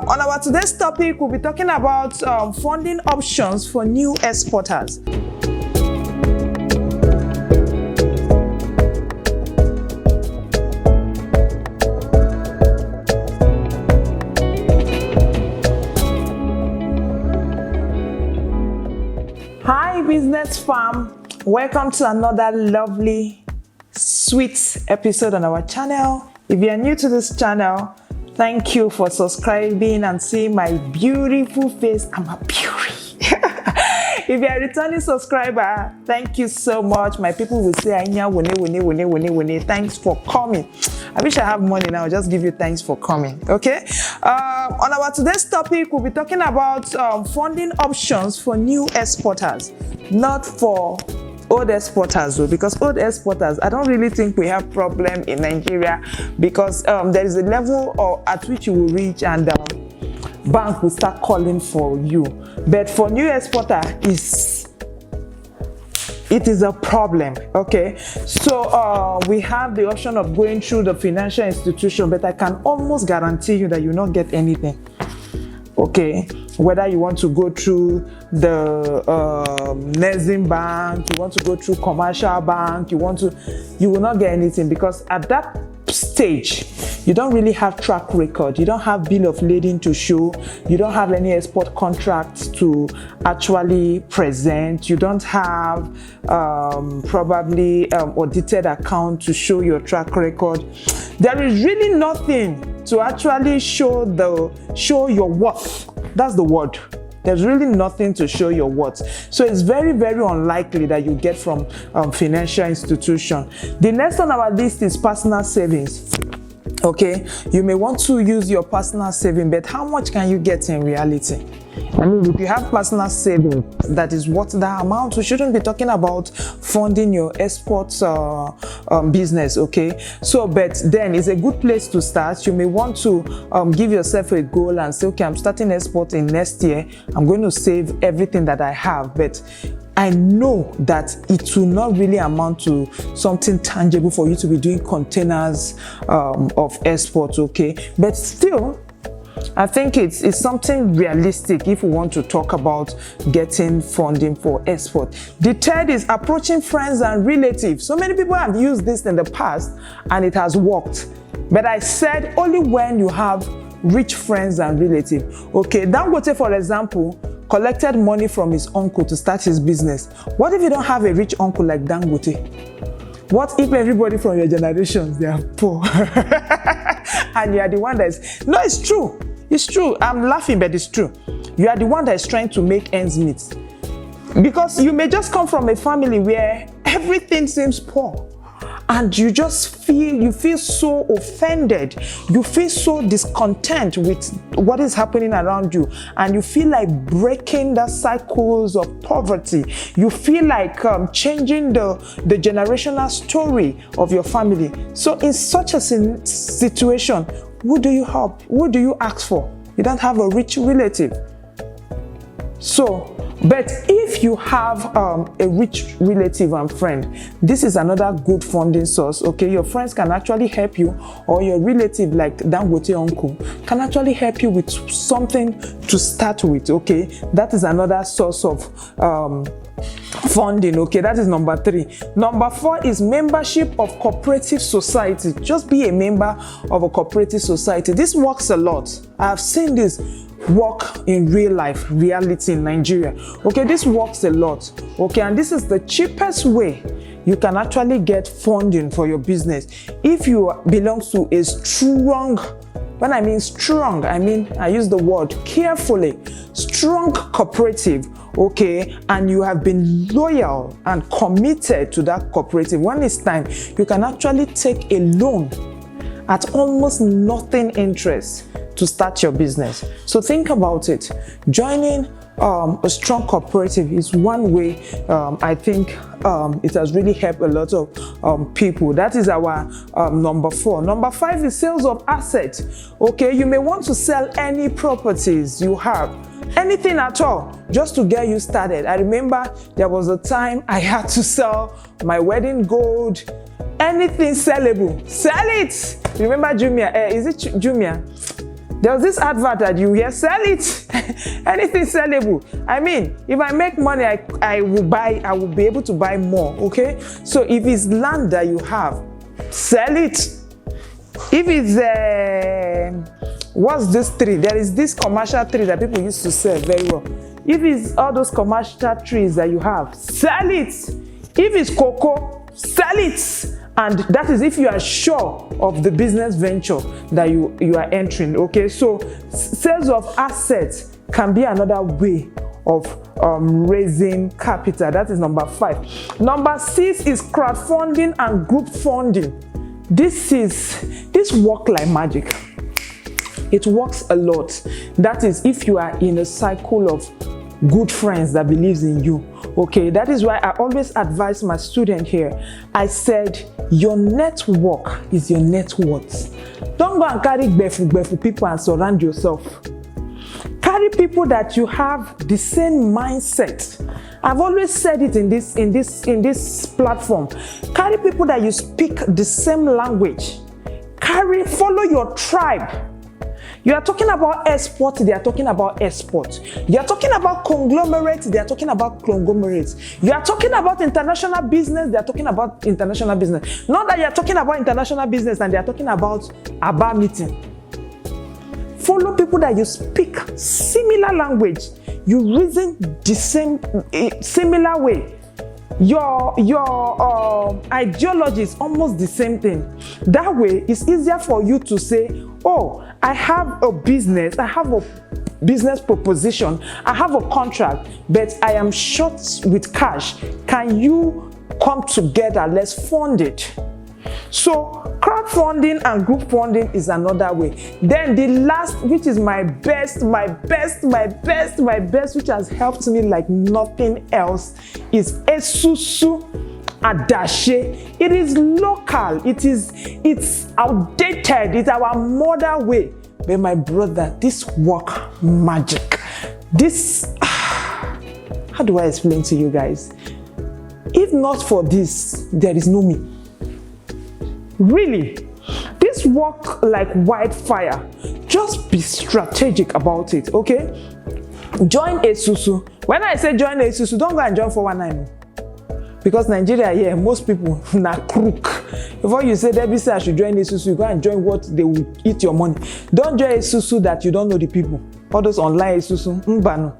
On our today's topic, we'll be talking about funding options for new exporters. Hi, business fam. Welcome to another lovely, sweet episode on our channel. If you are new to this channel, thank you for subscribing and seeing my beautiful face. I'm a beauty. If you're a returning subscriber, thank you so much. My people will say, thanks for coming. I wish I have money now, I'll just give you thanks for coming, okay? On our today's topic, we'll be talking about funding options for new exporters, not for old exporters though, because old exporters, I don't really think we have problem in Nigeria, because there is a level at which you will reach and bank will start calling for you. But for new exporter, it is a problem, okay? So we have the option of going through the financial institution, but I can almost guarantee you that you will not get anything, okay? Whether you want to go through the Nezim bank, you want to go through commercial bank, you will not get anything, because at that stage, you don't really have track record, you don't have bill of lading to show, you don't have any export contracts to actually present, you don't have probably audited account to show your track record. There is really nothing to actually show your worth. That's the word. There's really nothing to show your worth. So it's very, very unlikely that you get from financial institution. The next on our list is personal savings. Okay, you may want to use your personal saving, but how much can you get in reality? I mean, if you have personal saving that is worth that amount, we shouldn't be talking about funding your export business, okay? So, but then it's a good place to start. You may want to give yourself a goal and say, okay, I'm starting exporting next year. I'm going to save everything that I have, but I know that it will not really amount to something tangible for you to be doing containers of exports, okay? But still, I think it's something realistic if we want to talk about getting funding for export. The third is approaching friends and relatives. So many people have used this in the past and it has worked. But I said only when you have rich friends and relatives. Okay, Dangote, for example, collected money from his uncle to start his business. What if you don't have a rich uncle like Dangote? What if everybody from your generation, they are poor? And you are the one that's... No, it's true. It's true. I'm laughing, but it's true. You are the one that is trying to make ends meet. Because you may just come from a family where everything seems poor. And you just feel so offended. You feel so discontent with what is happening around you. And you feel like breaking the cycles of poverty. You feel like changing the generational story of your family. So in such a situation, who do you help? Who do you ask for? You don't have a rich relative. So, but if you have a rich relative and friend, this is another good funding source, okay? Your friends can actually help you, or your relative like Dangote uncle can actually help you with something to start with, okay? That is another source of funding, okay? That is number 3. Number 4 is membership of cooperative society. Just be a member of a cooperative society. This works a lot. I have seen this work in real life, reality in Nigeria. Okay, this works a lot. Okay, and this is the cheapest way you can actually get funding for your business. If you belong to a strong, when I mean strong, I use the word carefully, strong cooperative, okay, and you have been loyal and committed to that cooperative, when it's time, you can actually take a loan at almost nothing interest to start your business. So think about it. Joining a strong cooperative is one way I think it has really helped a lot of people. That is our number 4. Number 5 is sales of assets. Okay, you may want to sell any properties you have, anything at all, just to get you started. I remember there was a time I had to sell my wedding gold, anything sellable, sell it. Remember Jumia? Is it Jumia? There was this advert that you hear, sell it. Anything sellable. I mean, if I make money, I will be able to buy more, okay? So if it's land that you have, sell it. If it's, what's this tree? There is this commercial tree that people used to sell very well. If it's all those commercial trees that you have, sell it. If it's cocoa, sell it. And that is if you are sure of the business venture that you are entering, okay? So sales of assets can be another way of raising capital. That is number 5. Number 6 is crowdfunding and group funding. This works like magic. It works a lot. That is if you are in a cycle of good friends that believes in you, okay? That is why I always advise my student here. I said your network is your net worth. Don't go and carry befu people and surround yourself. Carry people that you have the same mindset. I've always said it in this platform. Carry people that you speak the same language. Follow your tribe. You are talking about export, they are talking about export. You are talking about conglomerates, they are talking about conglomerates. You are talking about international business, they are talking about international business. Not that you are talking about international business and they are talking about a bar meeting. Follow people that you speak similar language. You reason the same, similar way. Your ideology is almost the same thing. That way, it's easier for you to say, oh, I have a business, I have a business proposition, I have a contract, but I am short with cash. Can you come together? Let's fund it. So crowdfunding and group funding is another way. Then the last, which is my best, which has helped me like nothing else, is Esusu Adashe. It is local, it's outdated, it's our modern way. But my brother, this work magic. This, how do I explain to you guys? If not for this, there is no me. Really, this work like wildfire. Just be strategic about it, okay? Join Esusu. When I say join Esusu, don't go and join 419. Because Nigeria here, most people na crook. Before you say Debbie say I should join Esusu, you go and join what they will eat your money. Don't join Esusu that you don't know the people. All those online Esusu, mbano.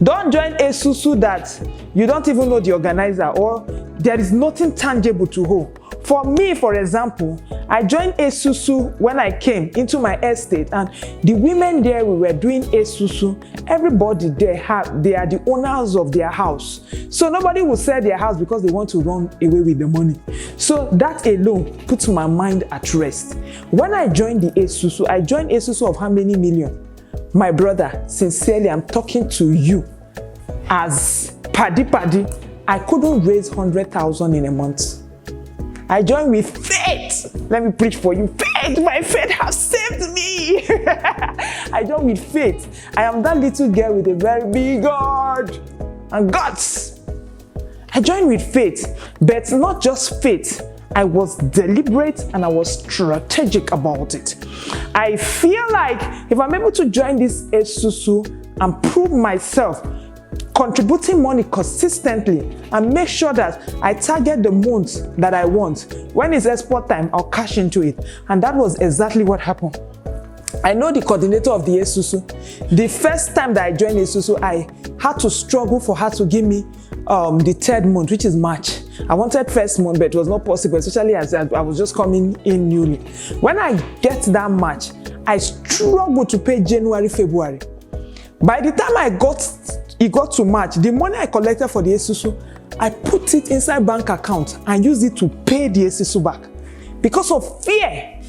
Don't join Esusu that you don't even know the organizer or there is nothing tangible to hold. For me, for example, I joined Esusu when I came into my estate, and the women there, we were doing Esusu. Everybody there, they are the owners of their house. So nobody will sell their house because they want to run away with the money. So that alone puts my mind at rest. When I joined the Esusu, I joined Esusu of how many million? My brother, sincerely, I'm talking to you as paddy. I couldn't raise 100,000 in a month. I joined with faith. Let me preach for you. Faith, my faith has saved me. I joined with faith. I am that little girl with a very big God and guts. I joined with faith, but not just faith. I was deliberate and I was strategic about it. I feel like if I'm able to join this Esusu and prove myself, contributing money consistently and make sure that I target the months that I want. When it's export time, I'll cash into it. And that was exactly what happened. I know the coordinator of the Esusu. The first time that I joined Esusu, I had to struggle for her to give me the third month, which is March. I wanted first month, but it was not possible, especially as I was just coming in newly. When I get that March, I struggled to pay January, February. By the time it got to March, the money I collected for the Esusu, I put it inside bank account and used it to pay the Esusu back. Because of fear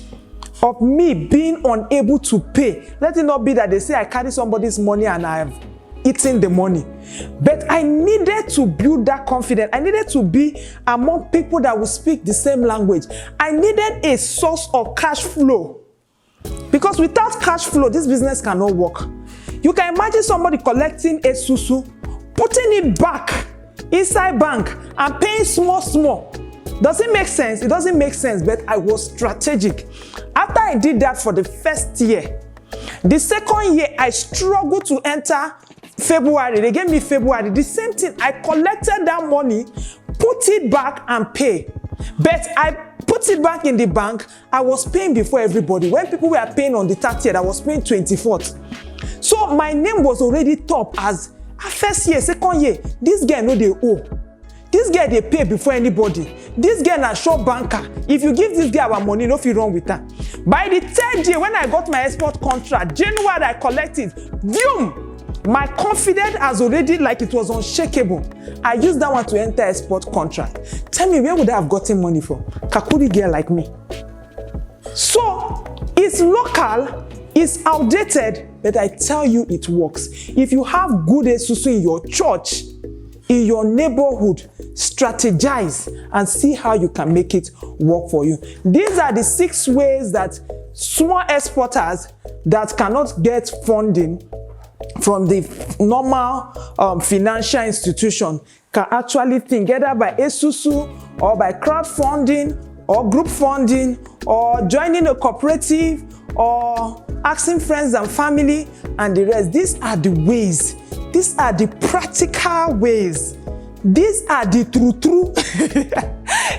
of me being unable to pay. Let it not be that they say I carry somebody's money and I have eaten the money. But I needed to build that confidence. I needed to be among people that will speak the same language. I needed a source of cash flow. Because without cash flow, this business cannot work. You can imagine somebody collecting Esusu, putting it back inside bank and paying small. Does it make sense? It doesn't make sense, but I was strategic. After I did that for the first year, The second year, I struggled to enter February. They gave me February. The same thing. I collected that money, put it back and pay. But I put it back in the bank. I was paying before everybody. When people were paying on the 30th, I was paying 24th. So my name was already top as first year, second year. This girl know they owe. This girl they pay before anybody. This girl na sure banker. If you give this girl our money, no fit wrong with her. By the third year, when I got my export contract, January I collected, boom! My confidence has already, like it was unshakable. I used that one to enter export contract. Tell me, where would I have gotten money from? Kakuri girl like me. So, it's local, it's outdated, but I tell you it works. If you have good esusu in your church, in your neighborhood, strategize and see how you can make it work for you. These are the 6 ways that small exporters that cannot get funding from the normal financial institution can actually think, either by esusu or by crowdfunding or group funding or joining a cooperative or asking friends and family and the rest. These are the ways. These are the practical ways. These are the true.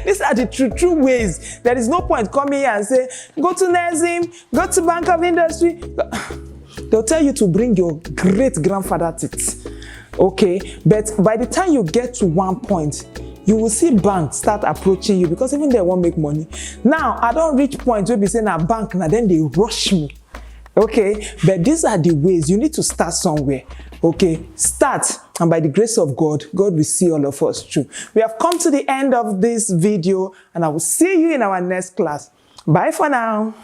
These are the true ways. There is no point coming here and say, go to NESIM, go to Bank of Industry. They'll tell you to bring your great-grandfather teeth. Okay? But by the time you get to one point, you will see banks start approaching you because even they won't make money. Now, I don't reach point where we say, now bank, now then they rush me. Okay? But these are the ways. You need to start somewhere. Okay? Start. And by the grace of God, God will see all of us through. We have come to the end of this video and I will see you in our next class. Bye for now.